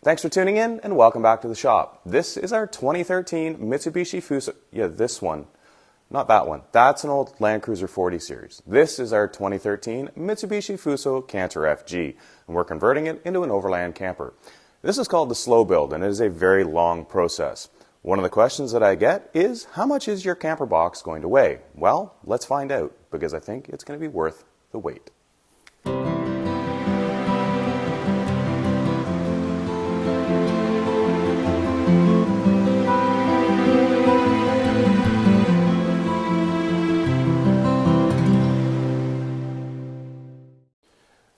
Thanks for tuning in and welcome back to the shop. This is our 2013 Mitsubishi FUSO, this one, not that one. That's an old Land Cruiser 40 series. This is our 2013 Mitsubishi FUSO Canter FG, and we're converting it into an overland camper. This is called the slow build, and it is a very long process. One of the questions that I get is, how much is your camper box going to weigh? Well, let's find out, because I think it's going to be worth the wait.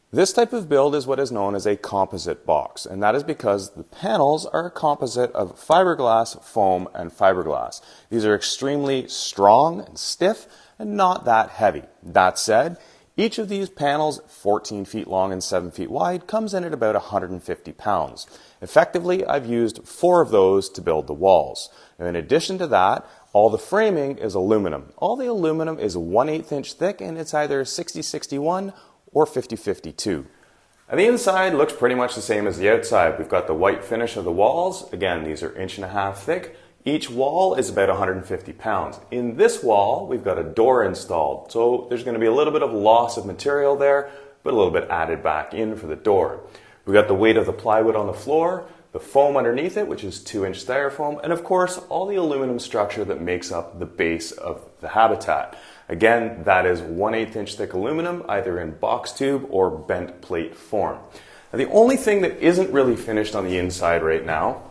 This type of build is what is known as a composite box, and that is because the panels are a composite of fiberglass, foam, and fiberglass. These are extremely strong and stiff and not that heavy. That said, each of these panels, 14 feet long and 7 feet wide, comes in at about 150 pounds. Effectively, I've used 4 of those to build the walls. And in addition to that, all the framing is aluminum. All the aluminum is 1/8 inch thick, and it's either 60-61 or 50-52. And the inside looks pretty much the same as the outside. We've got the white finish of the walls. Again, these are 1.5 inches thick. Each wall is about 150 pounds. In this wall, we've got a door installed. So there's going to be a little bit of loss of material there, but a little bit added back in for the door. We've got the weight of the plywood on the floor, the foam underneath it, which is 2-inch styrofoam, and of course, all the aluminum structure that makes up the base of the habitat. Again, that is 1/8 inch thick aluminum, either in box tube or bent plate form. Now, the only thing that isn't really finished on the inside right now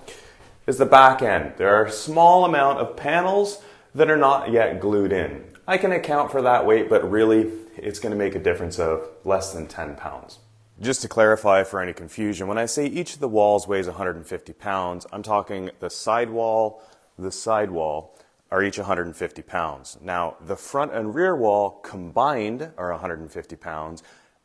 is the back end. There are a small amount of panels that are not yet glued in. I can account for that weight, but really, it's going to make a difference of less than 10 pounds. Just to clarify for any confusion, when I say each of the walls weighs 150 pounds, I'm talking the side wall are each 150 pounds. Now, the front and rear wall combined are 150 pounds,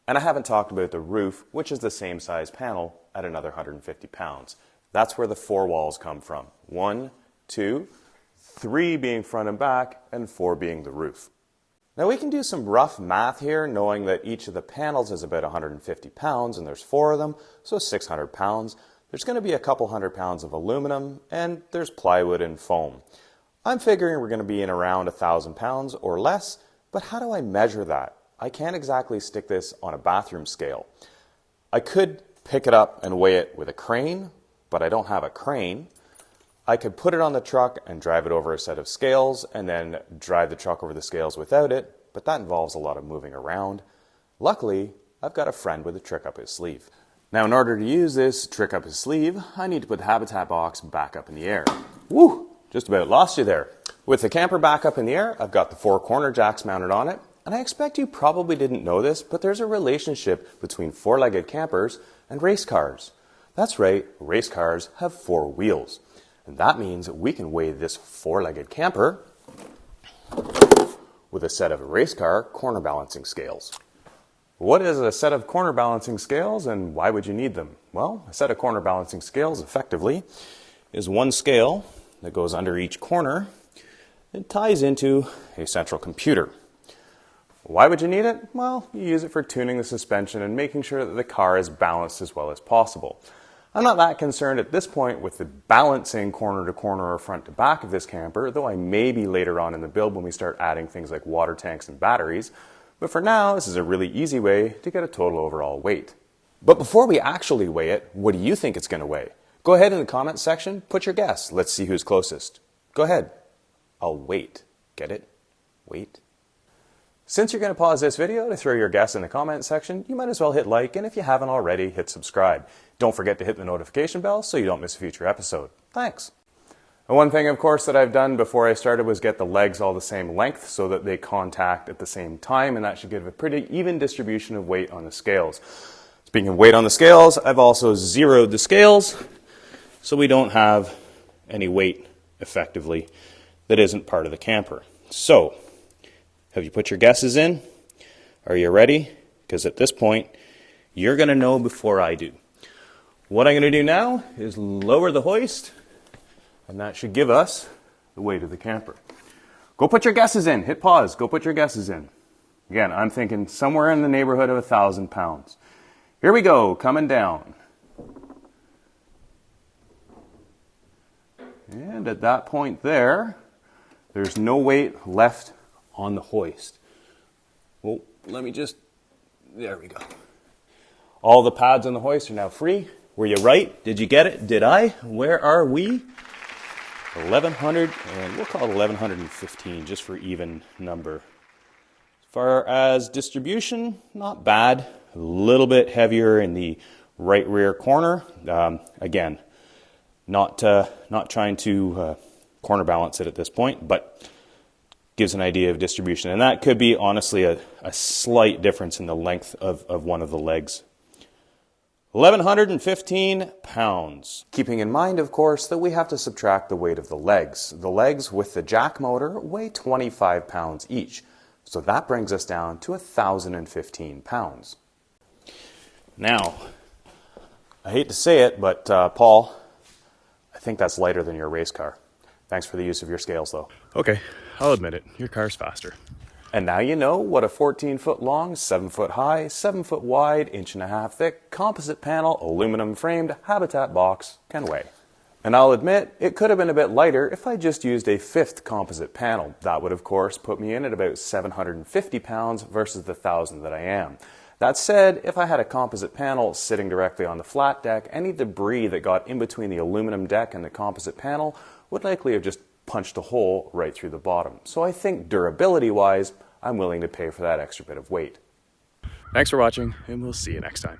and I haven't talked about the roof, which is the same size panel at another 150 pounds. That's where the 4 walls come from. 1, 2, 3 being front and back, and 4 being the roof. Now we can do some rough math here, knowing that each of the panels is about 150 pounds, and there's 4 of them, so 600 pounds. There's going to be a couple hundred pounds of aluminum, and there's plywood and foam. I'm figuring we're going to be in around 1,000 pounds or less, but how do I measure that? I can't exactly stick this on a bathroom scale. I could pick it up and weigh it with a crane, but I don't have a crane. I could put it on the truck and drive it over a set of scales and then drive the truck over the scales without it, but that involves a lot of moving around. Luckily, I've got a friend with a trick up his sleeve. Now, in order to use this trick up his sleeve, I need to put the habitat box back up in the air. Woo! Just about lost you there. With the camper back up in the air, I've got the 4 corner jacks mounted on it, and I expect you probably didn't know this, but there's a relationship between 4-legged campers and race cars. That's right, race cars have 4 wheels. And that means we can weigh this 4-legged camper with a set of race car corner balancing scales. What is a set of corner balancing scales and why would you need them? Well, a set of corner balancing scales effectively is one scale that goes under each corner and ties into a central computer. Why would you need it? Well, you use it for tuning the suspension and making sure that the car is balanced as well as possible. I'm not that concerned at this point with the balancing corner to corner or front to back of this camper, though I may be later on in the build when we start adding things like water tanks and batteries. But for now, this is a really easy way to get a total overall weight. But before we actually weigh it, what do you think it's going to weigh? Go ahead in the comments section, put your guess. Let's see who's closest. Go ahead. I'll wait. Get it? Wait. Since you're going to pause this video to throw your guess in the comment section, you might as well hit like, and if you haven't already, hit subscribe. Don't forget to hit the notification bell so you don't miss a future episode. Thanks. And one thing, of course, that I've done before I started was get the legs all the same length so that they contact at the same time, and that should give a pretty even distribution of weight on the scales. Speaking of weight on the scales, I've also zeroed the scales so we don't have any weight, effectively, that isn't part of the camper. So, have you put your guesses in? Are you ready? Because at this point, you're going to know before I do. What I'm going to do now is lower the hoist, and that should give us the weight of the camper. Go put your guesses in. Hit pause. Go put your guesses in. Again, I'm thinking somewhere in the neighborhood of 1,000 pounds. Here we go, coming down. And at that point there's no weight left on the hoist. Well, there we go. All the pads on the hoist are now free. Were you right? Did you get it? Did I? Where are we? 1100, and we'll call it 1115 just for even number. As far as distribution, not bad. A little bit heavier in the right rear corner. Again, not trying to corner balance it at this point, but gives an idea of distribution. And that could be honestly a slight difference in the length of one of the legs. 1,115 pounds. Keeping in mind, of course, that we have to subtract the weight of the legs. The legs with the jack motor weigh 25 pounds each. So that brings us down to 1,015 pounds. Now, I hate to say it, but Paul, I think that's lighter than your race car. Thanks for the use of your scales, though. Okay, I'll admit it. Your car's faster. And now you know what a 14-foot long, 7-foot high, 7-foot wide, 1.5 inch thick, composite panel, aluminum framed Habitat box can weigh. And I'll admit, it could have been a bit lighter if I just used a 5th composite panel. That would of course put me in at about 750 pounds versus the 1,000 that I am. That said, if I had a composite panel sitting directly on the flat deck, any debris that got in between the aluminum deck and the composite panel would likely have just punched a hole right through the bottom. So I think durability-wise, I'm willing to pay for that extra bit of weight. Thanks for watching, and we'll see you next time.